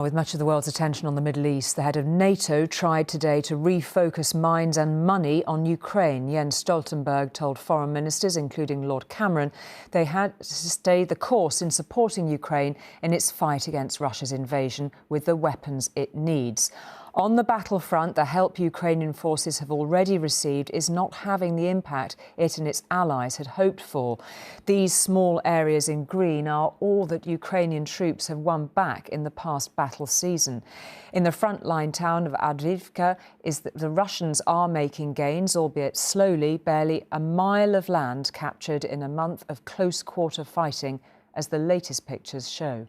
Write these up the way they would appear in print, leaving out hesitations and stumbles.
With much of the world's attention on the Middle East, the head of NATO tried today to refocus minds and money on Ukraine. Jens Stoltenberg told foreign ministers, including Lord Cameron, they had to stay the course in supporting Ukraine in its fight against Russia's invasion with the weapons it needs. On the battlefront, the help Ukrainian forces have already received is not having the impact it and its allies had hoped for. These small areas in green are all that Ukrainian troops have won back in the past battle season. In the frontline town of Avdiivka, the Russians are making gains, albeit slowly, barely a mile of land captured in a month of close-quarter fighting, as the latest pictures show.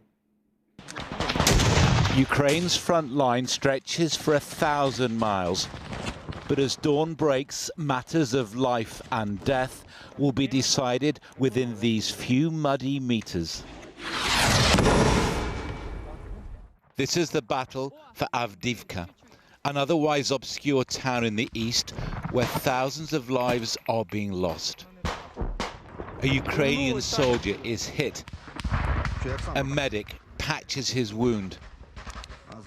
Ukraine's front line stretches for 1,000 miles. But as dawn breaks, matters of life and death will be decided within these few muddy meters. This is the battle for Avdiivka, an otherwise obscure town in the east where thousands of lives are being lost. A Ukrainian soldier is hit. A medic patches his wound.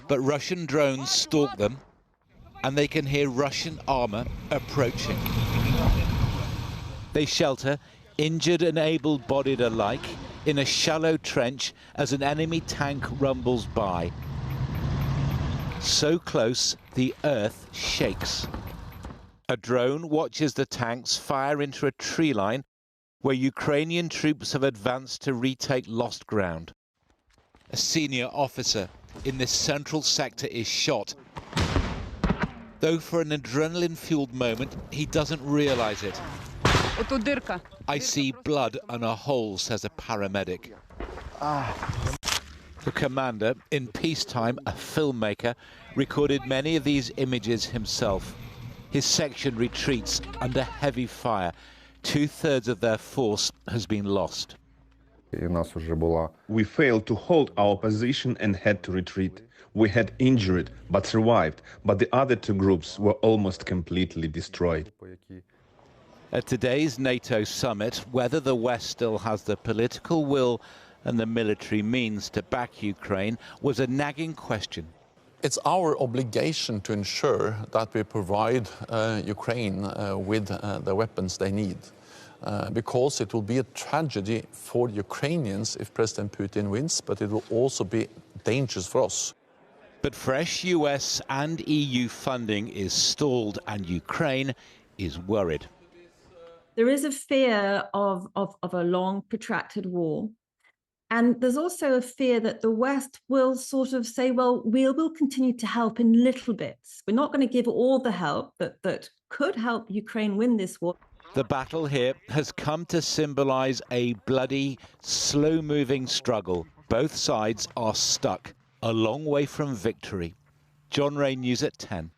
But Russian drones stalk them, and they can hear Russian armour approaching. They shelter, injured and able-bodied alike, in a shallow trench as an enemy tank rumbles by. So close, the earth shakes. A drone watches the tanks fire into a tree line where Ukrainian troops have advanced to retake lost ground. A senior officer in this central sector is shot, though for an adrenaline-fueled moment he doesn't realize it. I see blood and a hole, says a paramedic. The commander, in peacetime a filmmaker, recorded many of these images himself. His section retreats under heavy fire. 2/3 of their force has been lost. We failed to hold our position and had to retreat. We had injured but survived, but the other two groups were almost completely destroyed. At today's NATO summit, whether the West still has the political will and the military means to back Ukraine was a nagging question. It's our obligation to ensure that we provide Ukraine with the weapons they need. Because it will be a tragedy for Ukrainians if President Putin wins, but it will also be dangerous for us. But fresh US and EU funding is stalled and Ukraine is worried. There is a fear of a long, protracted war. And there's also a fear that the West will sort of say, well, we'll continue to help in little bits. We're not going to give all the help that could help Ukraine win this war. The battle here has come to symbolize a bloody, slow-moving struggle. Both sides are stuck, a long way from victory. John Ray, News at 10.